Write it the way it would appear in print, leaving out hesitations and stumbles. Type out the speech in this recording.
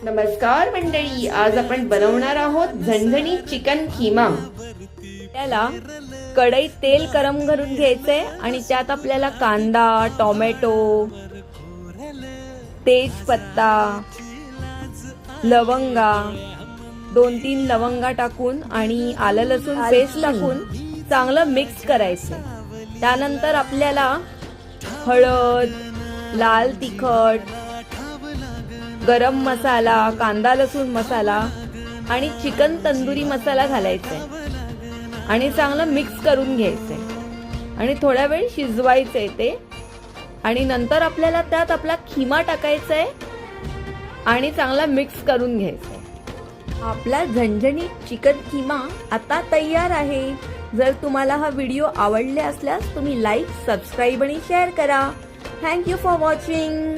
नमस्कार मंडळी, आज आपण बनवणार आहोत झणझणीत चिकन खिमा। त्याला कढईत तेल गरम करून घ्यायचंय आणि त्यात आपल्याला कांदा, टोमॅटो, तेजपत्ता, लवंगा, 2-3 लवंगा टाकून आणि आलं लसूण पेस्ट टाकून चांगलं मिक्स करायचं। त्यानंतर आपल्याला हळद, लाल तिखट, गरम मसाला, कांदा लसूण मसाला आणि चिकन तंदुरी मसाला घालायचा आणि चांगलं मिक्स करून घ्यायचंय आणि थोडा वेळ शिजवायचंय ते। आणि नंतर आपल्याला त्यात आपला खिमा टाकायचा आहे आणि चांगला मिक्स करून घ्यायचा। आपला झणझणीत चिकन खिमा आता तयार आहे। जर तुम्हाला हा व्हिडिओ आवडले असल्यास तुम्ही लाईक, सबस्क्राईब आणि शेअर करा। Thank you for watching.